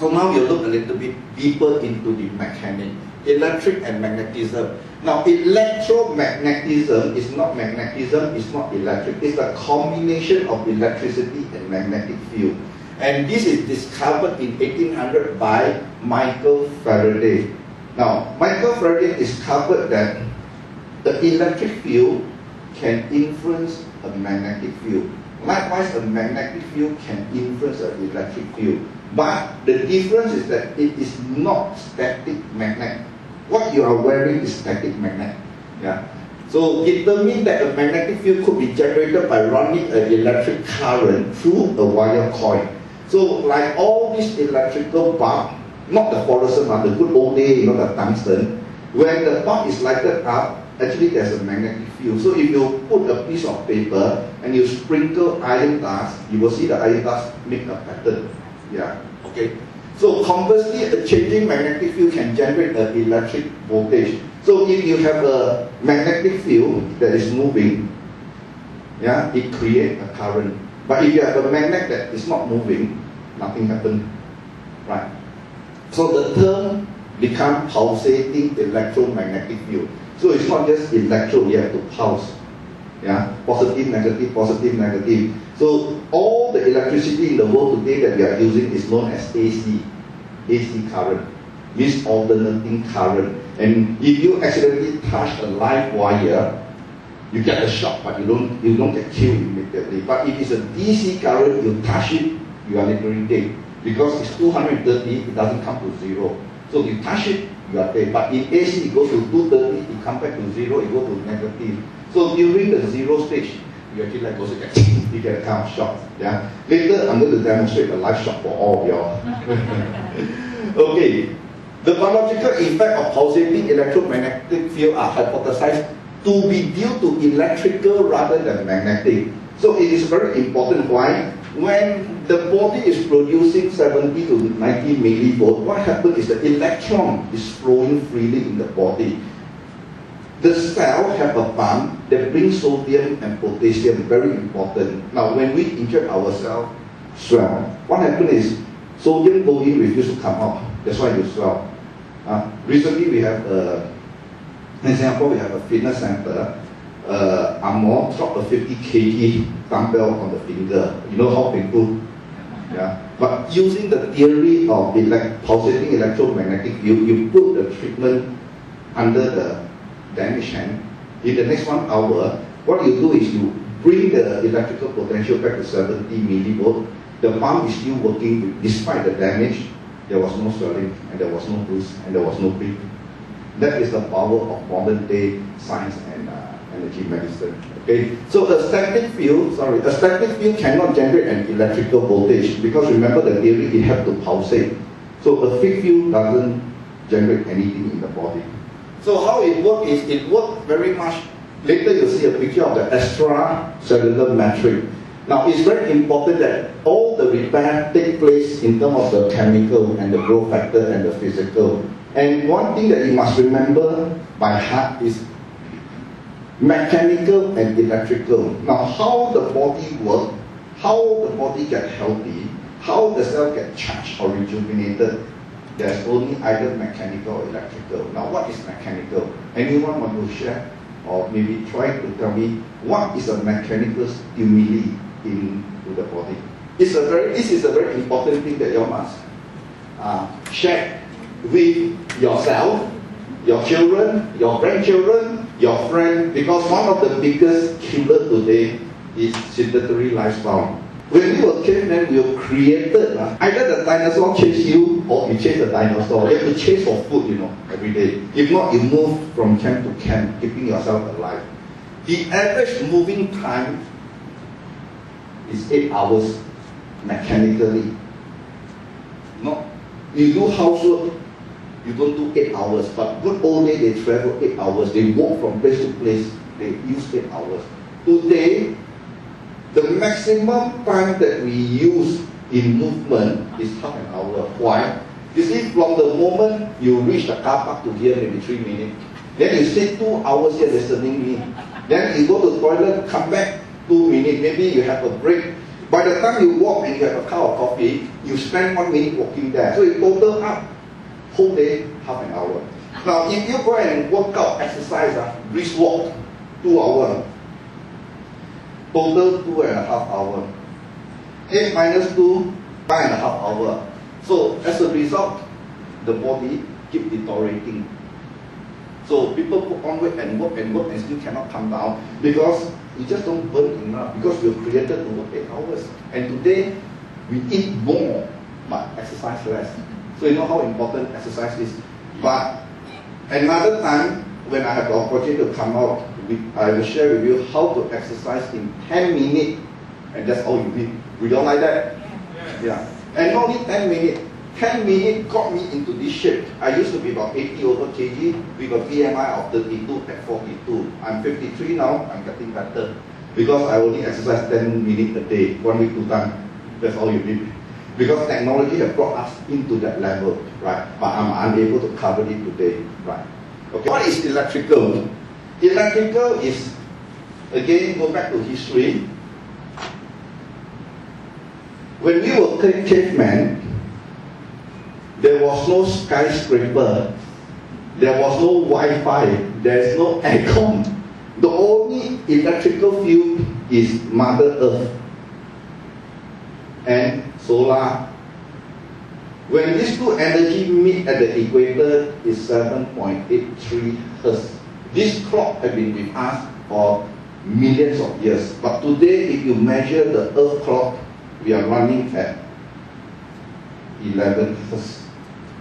So now we'll look a little bit deeper into the mechanics, electric and magnetism. Now electromagnetism is not magnetism, it's not electric, it's a combination of electricity and magnetic field. And this is discovered in 1800 by Michael Faraday. Now, Michael Faraday discovered that the electric field can influence a magnetic field. Likewise, a magnetic field can influence an electric field. But the difference is that it is not static magnet. What you are wearing is static magnet. Yeah. So determine that a magnetic field could be generated by running an electric current through a wire coil. So like all these electrical bulb, not the fluorescent bulb, the good old day, the tungsten, when the bulb is lighted up, actually there's a magnetic field. So if you put a piece of paper and you sprinkle iron dust, you will see the iron dust make a pattern. Yeah, okay. So conversely, a changing magnetic field can generate an electric voltage. So if you have a magnetic field that is moving, yeah, it creates a current. But if you have a magnet that is not moving, nothing happens, right? So the term becomes pulsating electromagnetic field. So it's not just electro, you have to pulse. Yeah, positive, negative. So all the electricity in the world today that we are using is known as AC current, means alternating current. And if you accidentally touch a live wire, you get a shock, but you don't get killed immediately. But if it's a DC current, you touch it, you are literally dead. Because it's 230, it doesn't come to zero. So if you touch it, you are dead. But in AC, it goes to 230, it comes back to zero, it goes to negative. So during the zero stage, you actually like goes again, you get a kind of shock. Yeah. Later, I'm going to demonstrate a live shock for all of y'all. Okay. The biological effect of pulsating electromagnetic field are hypothesized to be due to electrical rather than magnetic. So it is very important. Why? When the body is producing 70 to 90 millivolt, what happens is the electron is flowing freely in the body. The cell have a pump that brings sodium and potassium, very important. Now when we inject ourselves, swell, what happens is sodium go in, refuse to come out. That's why you swell. Recently we have, in Singapore we have a fitness center. Amor dropped a 50 kg dumbbell on the finger. You know how painful? Yeah. But using the theory of pulsating electromagnetic field, you put the treatment under the damaged hand. In the next 1 hour, what you do is you bring the electrical potential back to 70 millivolt. The pump is still working despite the damage. There was no swelling, and there was no bruise, and there was no pain. That is the power of modern day science and energy medicine. Okay, so a static field cannot generate an electrical voltage because remember the theory, it has to pulsate. So a fixed field doesn't generate anything in the body. So how it works is, it works very much. Later you'll see a picture of the extracellular matrix. Now it's very important that all the repair take place in terms of the chemical and the growth factor and the physical. And one thing that you must remember by heart is mechanical and electrical. Now how the body works, how the body gets healthy, how the cell gets charged or rejuvenated, there's only either mechanical or electrical. Now what is mechanical? Anyone want to share or maybe try to tell me what is a mechanical stimuli into the body? This is a very important thing that you must share with yourself, your children, your grandchildren, your friend, because one of the biggest killer today is sedentary lifestyle. When we were cavemen, we were created, either the dinosaur chase you or you chase the dinosaur. You have to chase for food, every day. If not, you move from camp to camp, keeping yourself alive. The average moving time is 8 hours mechanically. No, you do housework, you don't do 8 hours, but good old day they travel 8 hours, they walk from place to place, they use 8 hours. Today, the maximum time that we use in movement is half an hour. Why? You see, from the moment you reach the car park to here, maybe 3 minutes, then you stay 2 hours here listening me, then you go to the toilet, come back 2 minutes, maybe you have a break, By the time you walk and you have a cup of coffee, you spend 1 minute walking there. So you total up, whole day, half an hour. Now, if you go and work out, exercise, brisk walk, 2 hours, total 2.5 hours. 8 minus 2, 5.5 hours. So as a result, the body keep deteriorating. So people put on weight and work and still cannot come down because you just don't burn enough, because we were created to work 8 hours. And today, we eat more, but exercise less. So you know how important exercise is. But another time, when I have the opportunity to come out, I will share with you how to exercise in 10 minutes, and that's all you need. We don't like that? Yeah. And not only 10 minutes. 10 minutes got me into this shape. I used to be about 80 over kg with a BMI of 32 at 42. I'm 53 now, I'm getting better. Because I only exercise 10 minutes a day, 1 week, 2 times. That's all you need. Because technology has brought us into that level, right? But I'm unable to cover it today, right? Okay. What is electrical? Electrical is, again, go back to history. When we were cavemen, there was no skyscraper, there was no Wi-Fi, there is no aircon. The only electrical field is Mother Earth and solar. When these two energies meet at the equator, is 7.83 Hertz. This clock has been with us for millions of years. But today, if you measure the Earth clock, we are running at 11 Hertz.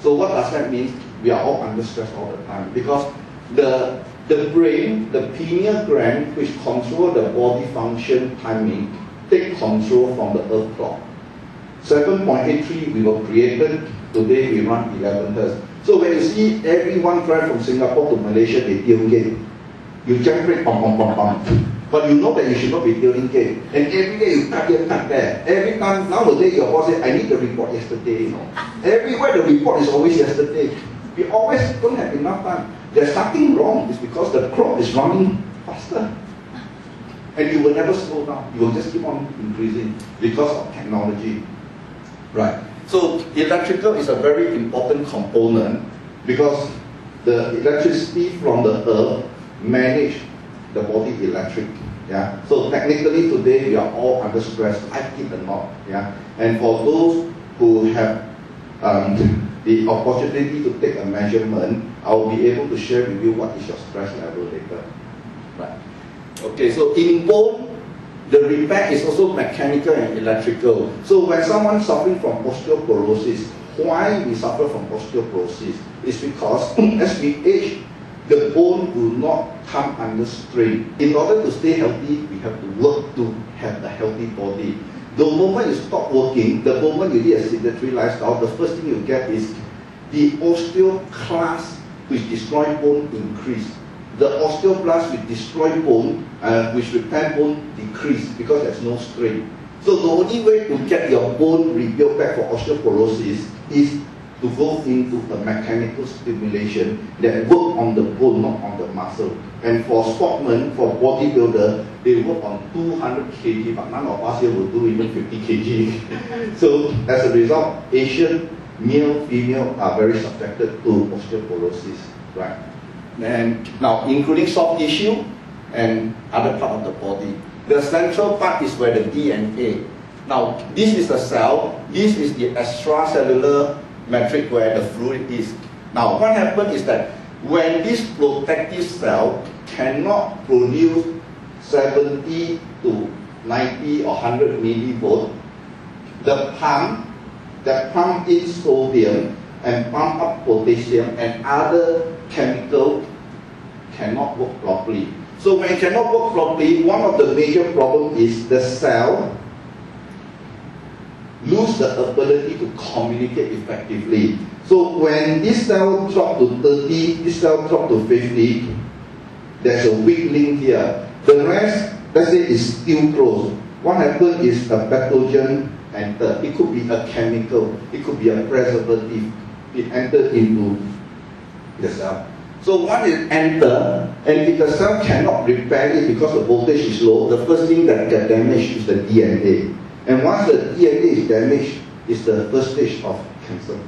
So what does that mean? We are all under stress all the time, because the brain, the pineal gland, which control the body function timing, take control from the Earth clock. 7.83 we were created, today we run 11 Hertz. So when you see everyone drive from Singapore to Malaysia, they tailgate. You generate pom pom pom pom. But you know that you should not be tailgate. And every day you cut here, cut there. Every time, nowadays your boss says, I need the report yesterday. You know. Everywhere the report is always yesterday. We always don't have enough time. There's nothing wrong. It's because the clock is running faster. And you will never slow down. You will just keep on increasing because of technology. Right. So electrical is a very important component because the electricity from the earth manage the body electric. Yeah. So technically today we are all under stress, like it or not. Yeah. And for those who have the opportunity to take a measurement, I will be able to share with you what is your stress level later. Right. Okay, so in bone, the repair is also mechanical and electrical. So when someone suffering from osteoporosis, why we suffer from osteoporosis is because as we age, the bone will not come under strain. In order to stay healthy, we have to work to have a healthy body. The moment you stop working, the moment you lead a sedentary lifestyle, the first thing you get is the osteoclast, which destroy bone, increase. The osteoblast which destroy bone, which repair bone, decrease because there's no strain. So the only way to get your bone rebuilt back for osteoporosis is to go into a mechanical stimulation that work on the bone, not on the muscle. And for sportsmen, for bodybuilder, they work on 200 kg, but none of us here will do even 50 kg. So as a result, Asian male, female are very subjected to osteoporosis, right? And now, including soft tissue and other part of the body. The central part is where the DNA. Now, this is the cell. This is the extracellular matrix where the fluid is. Now, what happens is that when this protective cell cannot produce 70 to 90 or 100 millivolt, the pump that pump in sodium and pump up potassium and other chemical cannot work properly. So when it cannot work properly, one of the major problems is the cell lose the ability to communicate effectively. So when this cell drop to 30, this cell drop to 50, there's a weak link here. The rest, let's say, is still closed. What happens is a pathogen enter. It could be a chemical, it could be a preservative. It entered into the cell. So once it enters, and if the cell cannot repair it because the voltage is low, the first thing that gets damaged is the DNA. And once the DNA is damaged, it's the first stage of cancer.